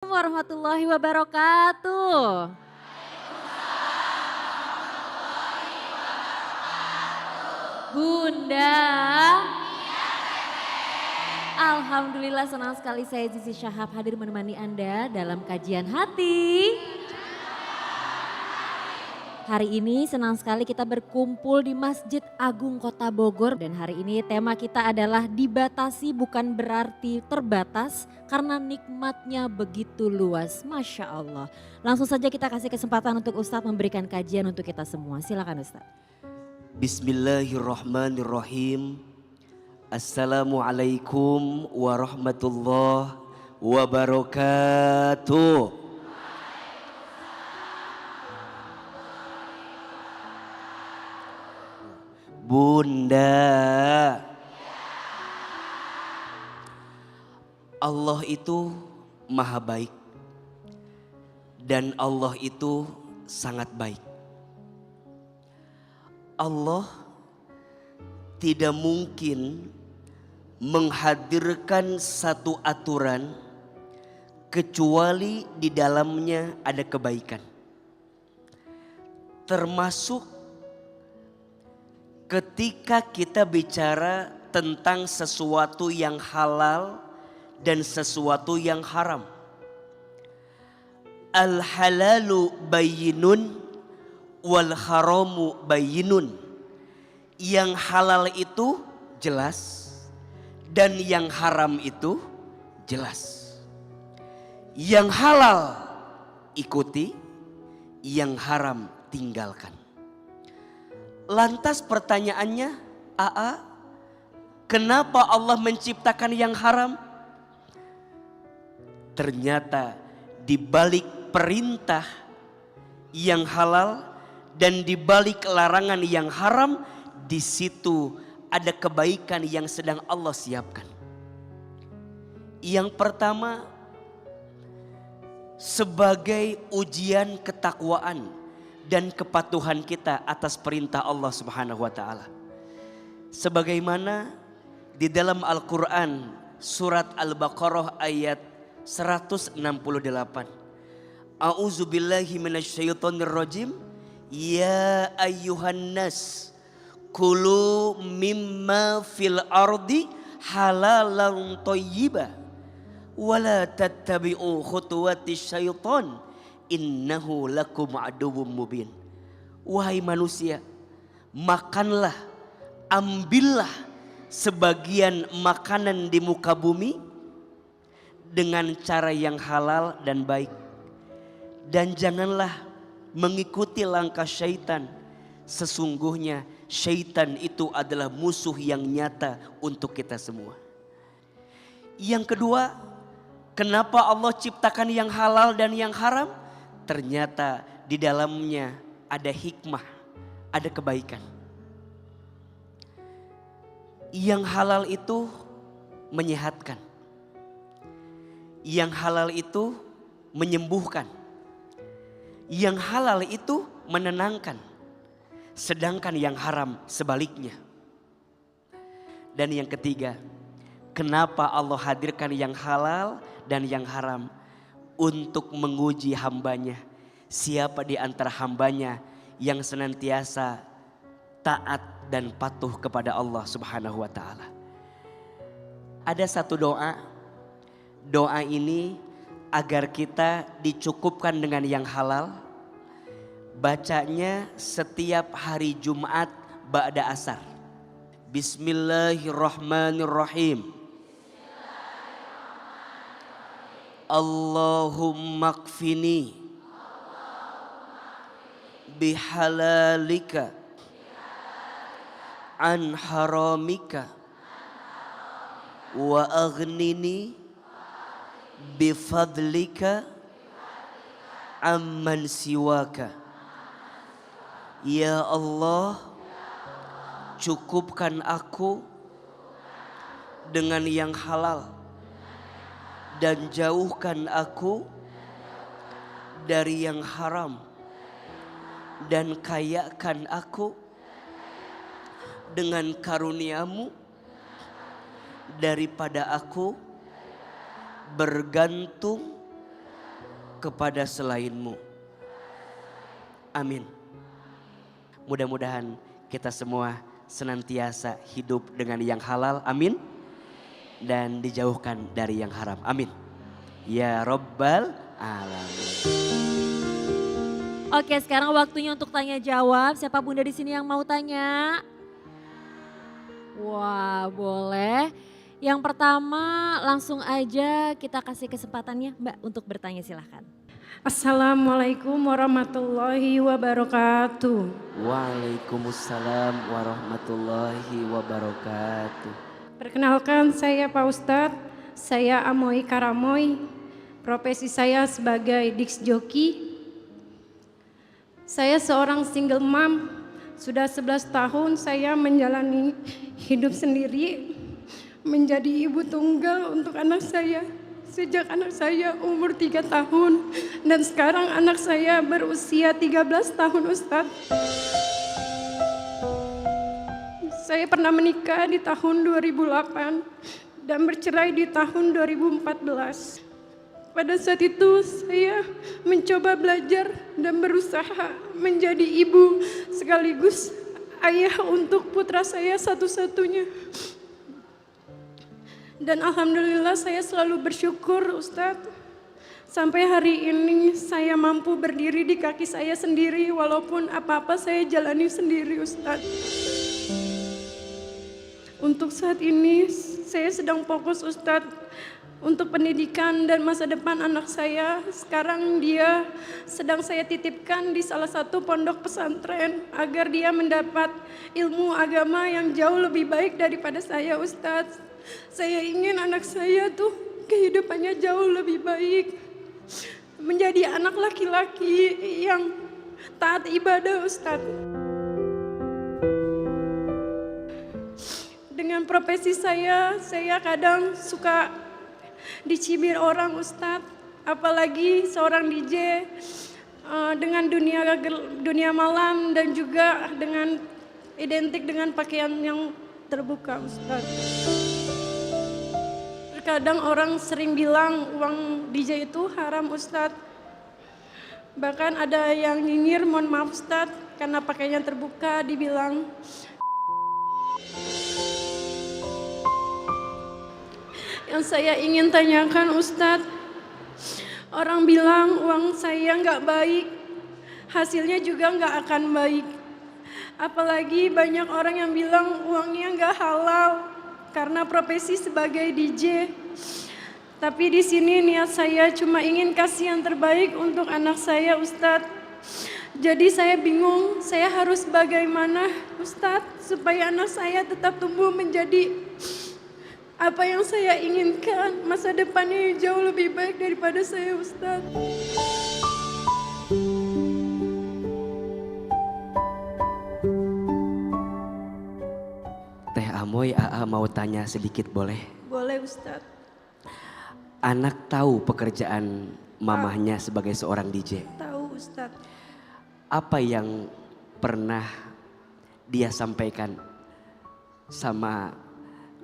Warahmatullahi wabarakatuh. Bunda. Alhamdulillah senang sekali saya Zizi Syahab hadir menemani Anda dalam kajian hati. Hari ini senang sekali kita berkumpul di Masjid Agung Kota Bogor dan hari ini tema kita adalah dibatasi bukan berarti terbatas karena nikmatnya begitu luas. Masya Allah. Langsung saja kita kasih kesempatan untuk Ustadz memberikan kajian untuk kita semua. Silakan Ustadz. Bismillahirrahmanirrahim. Assalamualaikum warahmatullahi wabarakatuh. Bunda, Allah itu maha baik dan Allah itu sangat baik. Allah tidak mungkin menghadirkan satu aturan kecuali di dalamnya ada kebaikan. Termasuk ketika kita bicara tentang sesuatu yang halal dan sesuatu yang haram. Al-halalu bayyinun wal haramu bayyinun. Yang halal itu jelas dan yang haram itu jelas. Yang halal ikuti, yang haram tinggalkan. Lantas pertanyaannya, kenapa Allah menciptakan yang haram? Ternyata di balik perintah yang halal dan di balik larangan yang haram, di situ ada kebaikan yang sedang Allah siapkan. Yang pertama, sebagai ujian ketakwaan dan kepatuhan kita atas perintah Allah Subhanahu wa taala. Sebagaimana di dalam Al-Qur'an surat Al-Baqarah ayat 168. A'udzubillahi minasyaitonirrajim. Ya ayyuhan nas kulu mimma fil ardi halalan thayyiba wala tattabi'u khutuwatis syaiton innahu lakum aduwwum mubin. Wahai manusia, makanlah, ambillah sebagian makanan di muka bumi dengan cara yang halal dan baik. Dan janganlah mengikuti langkah syaitan. Sesungguhnya syaitan itu adalah musuh yang nyata untuk kita semua. Yang kedua, kenapa Allah ciptakan yang halal dan yang haram? Ternyata di dalamnya ada hikmah, ada kebaikan. Yang halal itu menyehatkan. Yang halal itu menyembuhkan. Yang halal itu menenangkan. Sedangkan yang haram sebaliknya. Dan yang ketiga, kenapa Allah hadirkan yang halal dan yang haram? Untuk menguji hambanya. Siapa di antara hambanya yang senantiasa taat dan patuh kepada Allah Subhanahu wa ta'ala. Ada satu doa. Doa ini agar kita dicukupkan dengan yang halal. Bacanya setiap hari Jumat ba'da asar. Bismillahirrahmanirrahim. Allahumma kfini bihalalika an haramika wa aghnini bifadlika amman siwaka. Ya Allah, cukupkan aku dengan yang halal dan jauhkan aku dari yang haram, dan kayakan aku dengan karuniamu daripada aku bergantung kepada selainmu. Amin. Mudah-mudahan kita semua senantiasa hidup dengan yang halal, amin. Dan dijauhkan dari yang haram, amin. Ya Rabbal Alamin. Oke, sekarang waktunya untuk tanya jawab. Siapa bunda di sini yang mau tanya? Wah, boleh. Yang pertama langsung aja kita kasih kesempatannya Mbak untuk bertanya, silahkan. Assalamualaikum warahmatullahi wabarakatuh. Waalaikumsalam warahmatullahi wabarakatuh. Perkenalkan saya Pak Ustadz, saya Amoy Karamoy. Profesi saya sebagai disc jockey. Saya seorang single mom. Sudah 11 tahun saya menjalani hidup sendiri. Menjadi ibu tunggal untuk anak saya. Sejak anak saya umur 3 tahun dan sekarang anak saya berusia 13 tahun Ustadz. Saya pernah menikah di tahun 2008 dan bercerai di tahun 2014. Pada saat itu saya mencoba belajar dan berusaha menjadi ibu sekaligus ayah untuk putra saya satu-satunya. Dan alhamdulillah saya selalu bersyukur Ustadz. Sampai hari ini saya mampu berdiri di kaki saya sendiri walaupun apa-apa saya jalani sendiri Ustadz. Untuk saat ini saya sedang fokus Ustadz untuk pendidikan dan masa depan anak saya. Sekarang dia sedang saya titipkan di salah satu pondok pesantren agar dia mendapat ilmu agama yang jauh lebih baik daripada saya Ustadz. Saya ingin anak saya tuh kehidupannya jauh lebih baik. Menjadi anak laki-laki yang taat ibadah Ustadz. Dengan profesi saya kadang suka dicibir orang Ustadz. Apalagi seorang DJ dengan dunia malam dan juga dengan identik dengan pakaian yang terbuka Ustadz. Terkadang orang sering bilang uang DJ itu haram Ustadz. Bahkan ada yang nyinyir, mohon maaf Ustadz, karena pakainya terbuka dibilang. Yang saya ingin tanyakan Ustadz, orang bilang uang saya nggak baik, hasilnya juga nggak akan baik. Apalagi banyak orang yang bilang uangnya nggak halal karena profesi sebagai DJ. Tapi di sini niat saya cuma ingin kasih yang terbaik untuk anak saya Ustadz. Jadi saya bingung, saya harus bagaimana Ustadz supaya anak saya tetap tumbuh menjadi apa yang saya inginkan, masa depannya jauh lebih baik daripada saya Ustadz. Teh Amoy, AA mau tanya sedikit boleh? Boleh Ustadz. Anak tahu pekerjaan mamahnya sebagai seorang DJ. Tahu Ustadz. Apa yang pernah dia sampaikan sama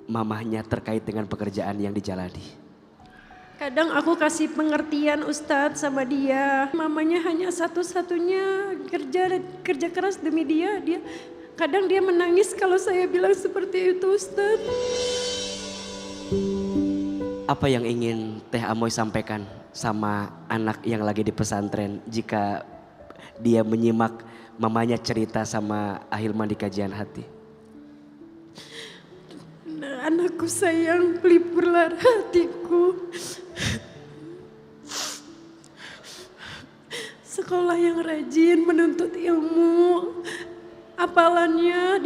mamahnya terkait dengan pekerjaan yang dijalani? Kadang aku kasih pengertian Ustadz sama dia. Mamanya hanya satu-satunya kerja keras demi dia. Kadang dia menangis kalau saya bilang seperti itu Ustadz. Apa yang ingin Teh Amoy sampaikan sama anak yang lagi di pesantren jika dia menyimak mamanya cerita sama Ahilman di kajian hati? Anakku sayang, pelipurlah hatiku. Sekolah yang rajin, menuntut ilmu, apalannya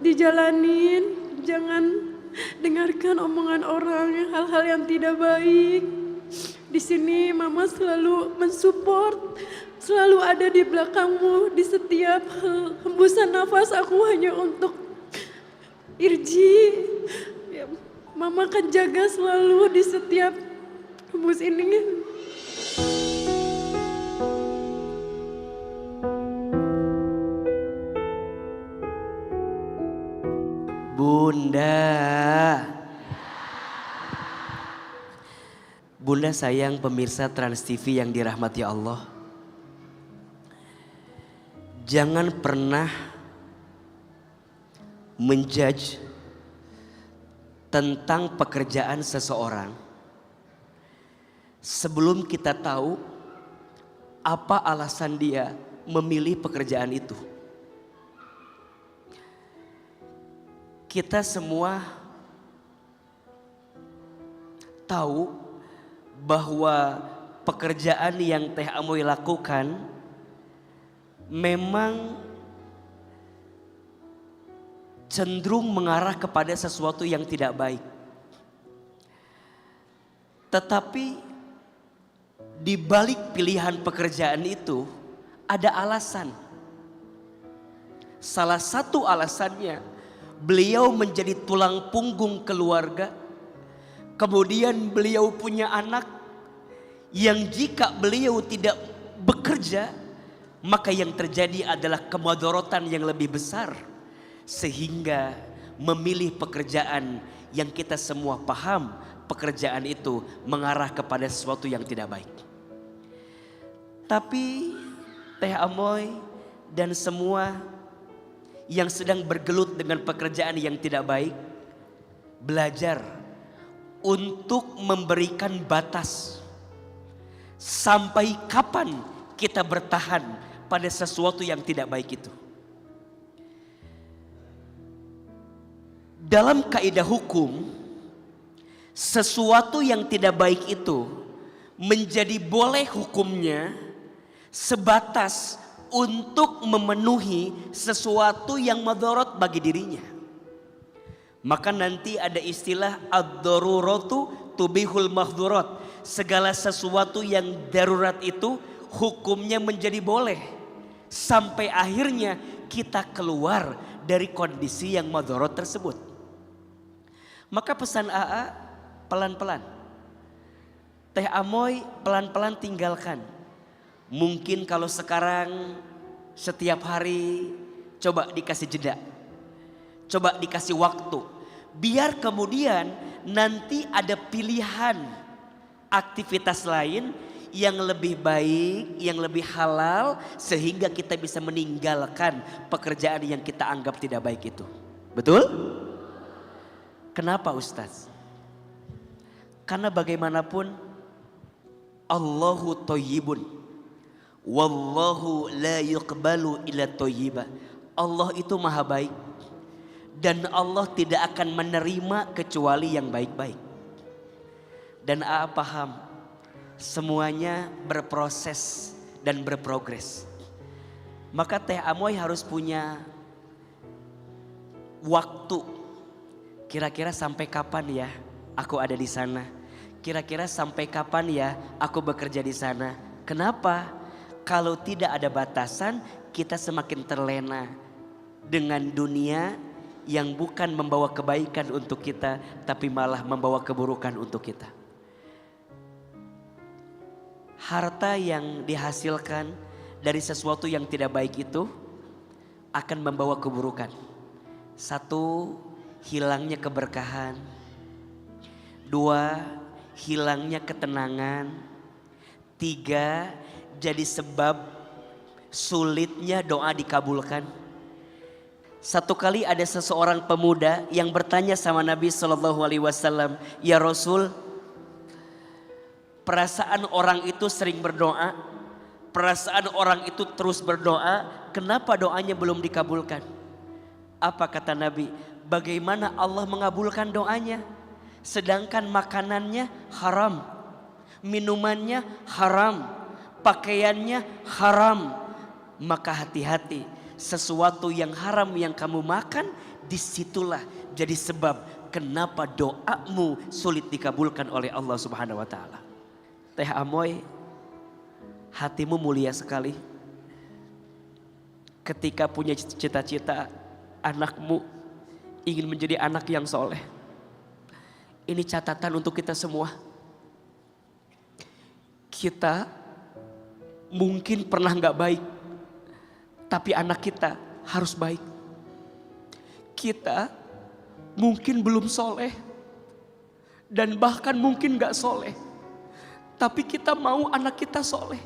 dijalanin, jangan dengarkan omongan orang, hal-hal yang tidak baik. Di sini mama selalu mensupport, selalu ada di belakangmu di setiap hembusan nafas aku hanya untuk Irji. Ya, mama akan jaga selalu di setiap hembus ini. Bunda sayang pemirsa Trans TV yang dirahmati Allah. Jangan pernah menjudge tentang pekerjaan seseorang sebelum kita tahu apa alasan dia memilih pekerjaan itu. Kita semua tahu bahwa pekerjaan yang Teh Amoy lakukan memang cenderung mengarah kepada sesuatu yang tidak baik. Tetapi di balik pilihan pekerjaan itu ada alasan. Salah satu alasannya, beliau menjadi tulang punggung keluarga. Kemudian beliau punya anak yang jika beliau tidak bekerja, maka yang terjadi adalah kemadharatan yang lebih besar. Sehingga memilih pekerjaan yang kita semua paham, pekerjaan itu mengarah kepada sesuatu yang tidak baik. Tapi Teh Amoy dan semua yang sedang bergelut dengan pekerjaan yang tidak baik, belajar untuk memberikan batas. Sampai kapan kita bertahan pada sesuatu yang tidak baik itu. Dalam kaidah hukum, sesuatu yang tidak baik itu menjadi boleh hukumnya sebatas untuk memenuhi sesuatu yang madharat bagi dirinya. Maka nanti ada istilah ad-daruratu tubihul mahdhurat. Segala sesuatu yang darurat itu hukumnya menjadi boleh. Sampai akhirnya kita keluar dari kondisi yang madharat tersebut. Maka pesan AA pelan-pelan. Teh Amoy pelan-pelan tinggalkan. Mungkin kalau sekarang setiap hari coba dikasih jeda. Coba dikasih waktu. Biar kemudian nanti ada pilihan aktivitas lain yang lebih baik, yang lebih halal. Sehingga kita bisa meninggalkan pekerjaan yang kita anggap tidak baik itu. Betul? Kenapa Ustaz? Karena bagaimanapun Allahu thayyibun. Wallahu la yuqbalu illa thayyiba. Allah itu maha baik. Dan Allah tidak akan menerima kecuali yang baik-baik. Dan AA paham semuanya berproses dan berprogres. Maka Teh Amoy harus punya waktu. Kira-kira sampai kapan ya aku ada di sana? Kira-kira sampai kapan ya aku bekerja di sana? Kenapa? Kalau tidak ada batasan, kita semakin terlena dengan dunia yang bukan membawa kebaikan untuk kita, tapi malah membawa keburukan untuk kita. Harta yang dihasilkan dari sesuatu yang tidak baik itu akan membawa keburukan. Satu, hilangnya keberkahan. Dua, hilangnya ketenangan. Tiga, jadi sebab sulitnya doa dikabulkan. Satu kali ada seseorang pemuda yang bertanya sama Nabi SAW, "Ya Rasul, perasaan orang itu sering berdoa, perasaan orang itu terus berdoa, kenapa doanya belum dikabulkan?" Apa kata Nabi? Bagaimana Allah mengabulkan doanya? Sedangkan makanannya haram, minumannya haram, pakaiannya haram. Maka hati-hati, sesuatu yang haram yang kamu makan, disitulah jadi sebab kenapa doamu sulit dikabulkan oleh Allah Subhanahu wa Ta'ala. Teh Amoy, hatimu mulia sekali. Ketika punya cita-cita anakmu ingin menjadi anak yang soleh. Ini catatan untuk kita semua. Kita mungkin pernah gak baik, tapi anak kita harus baik. Kita mungkin belum soleh, dan bahkan mungkin gak soleh, tapi kita mau anak kita soleh.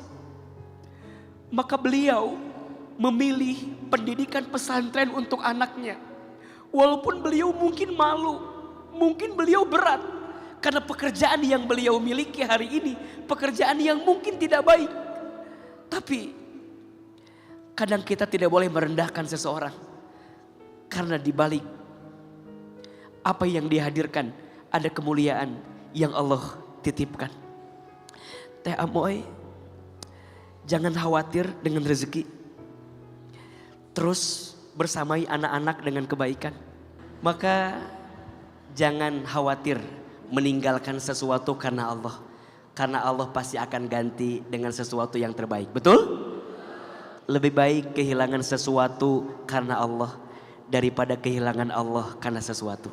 Maka beliau memilih pendidikan pesantren untuk anaknya. Walaupun beliau mungkin malu, mungkin beliau berat. Karena pekerjaan yang beliau miliki hari ini, pekerjaan yang mungkin tidak baik. Tapi kadang kita tidak boleh merendahkan seseorang. Karena di balik apa yang dihadirkan ada kemuliaan yang Allah titipkan. Teh Amoy, jangan khawatir dengan rezeki. Terus bersamai anak-anak dengan kebaikan. Maka jangan khawatir meninggalkan sesuatu karena Allah. Karena Allah pasti akan ganti dengan sesuatu yang terbaik. Betul? Lebih baik kehilangan sesuatu karena Allah daripada kehilangan Allah karena sesuatu.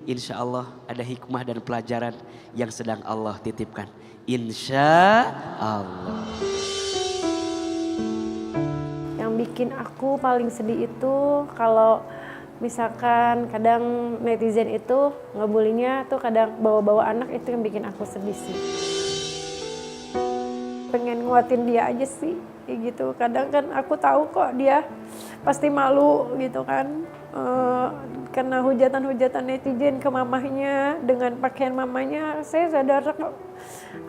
Insya Allah ada hikmah dan pelajaran yang sedang Allah titipkan. Insya Allah. Yang bikin aku paling sedih itu kalau misalkan kadang netizen itu ngebulinya tuh kadang bawa-bawa anak, itu yang bikin aku sedih sih. Pengen nguatin dia aja sih, kayak gitu. Kadang kan aku tahu kok dia pasti malu gitu kan. Karena hujatan-hujatan netizen ke mamahnya dengan pakaian mamanya, saya sadar kok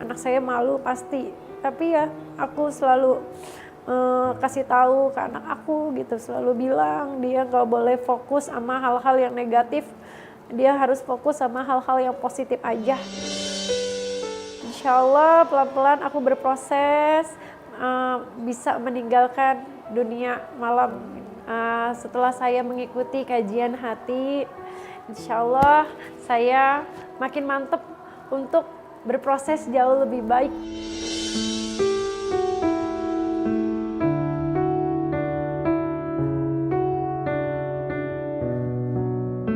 anak saya malu pasti. Tapi ya aku selalu kasih tahu ke anak aku gitu, selalu bilang dia gak boleh fokus sama hal-hal yang negatif, dia harus fokus sama hal-hal yang positif aja. Insya Allah pelan-pelan aku berproses bisa meninggalkan dunia malam. Setelah saya mengikuti kajian hati, insya Allah saya makin mantep untuk berproses jauh lebih baik.